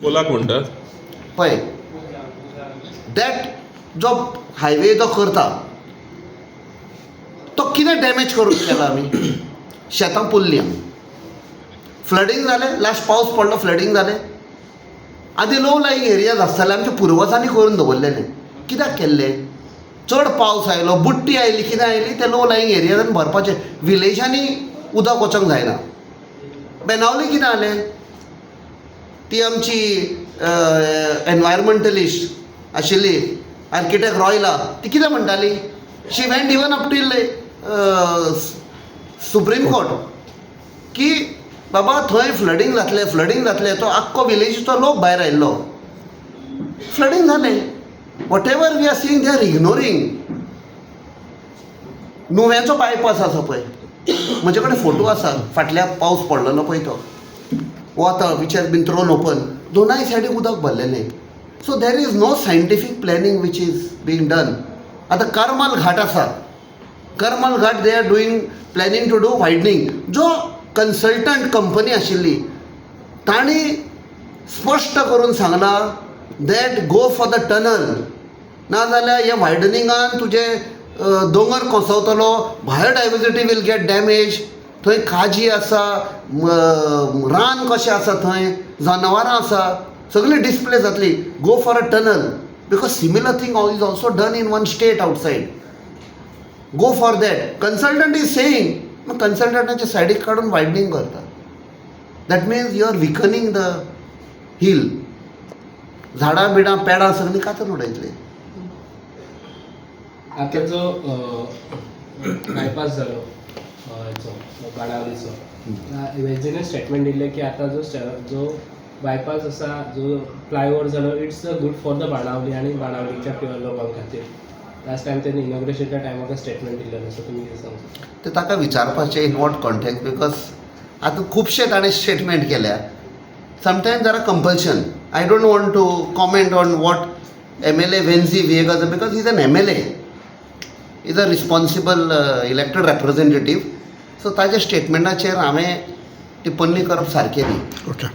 कोलाक म्हणटात पळय दॅट जो हायवे जो करता तो कितें डॅमेज करून केला आमी शेतां पुल्ली आमी फ्लडींग जालें लास्ट पावस पडलो फ्लडींग जालें आदी लो लायंग एरियाज आसताले आमच्या पुर्वजांनी करून दवरलेले कित्याक केल्लें चड पावस आयलो बुट्टी आयली कितें आयली ते लो लायंग एरियाजान भरपाचें विलेजांनी उदक वचोंक जायना बेनावली कितें जालें ती आमची एनवायरमेंटलिस्ट आशिल्ली आर्किटेक्ट रॉयला ती कितें म्हणटाली she went even up till supreme court की बाबा थंय फ्लडींग जातलें तो आख्खो विलेजीचो लोक भायर आयिल्लो फ्लडींग जालें whatever we are seeing they are ignoring नुव्याचो बायपास आसा पळय म्हजे कडेन फोटो आसा फाटल्या पावस पडलेलो पळय तो water which has been thrown open दोनाय सायडीक उदक भरलेलें so there is no scientific planning which is being done आतां करमल घाट आसा Karmal Ghat they are doing planning to do widening जो कन्सल्टंट कंपनी आशिल्ली तांणी स्पश्ट करून सांगला that go for the tunnel नाजाल्यार हे वायडनिंगान तुजें दोंगर कोसवतलो बायोडायवर्सिटी वील गेट डॅमेज थंय काजी आसा रान कशें आसा थंय जनावरां आसा सगळीं डिस्प्ले जातली go for a tunnel because similar thing is also done in one state outside go for that consultant is saying मग कन्सल्टंटाच्या सायडीक काडून वायडनींग करता that means you are weakening the hill झाडां बिडां पेडां सगळीं कातरून उडयतले आता जो बायपास जालो हेचो बाणावलीचो वेजीने स्टेटमेंट दिल्लें की आता जो बायपास आसा जो फ्लायओव्हर जालो it's good for the Benaulim आनी बाणावलीच्या लोकां खातीर लास्ट टायम तेणी इनॉग्रेशनच्या टायमार स्टेटमेंट दिल्लें सो तुमी कितें सांगता ते ताका विचारपाचें इन वॉट कॉन्टेक्स्ट बिकॉज आतां खुबशे ताणें स्टेटमेंट केल्या sometimes there are compulsion I don't want to comment on what MLA Venzy विएगाचा because is an MLA is a responsible elected representative so ताच्या स्टेटमेंटाचेर हांवें टिप्पणी करप सारकें न्ही ओके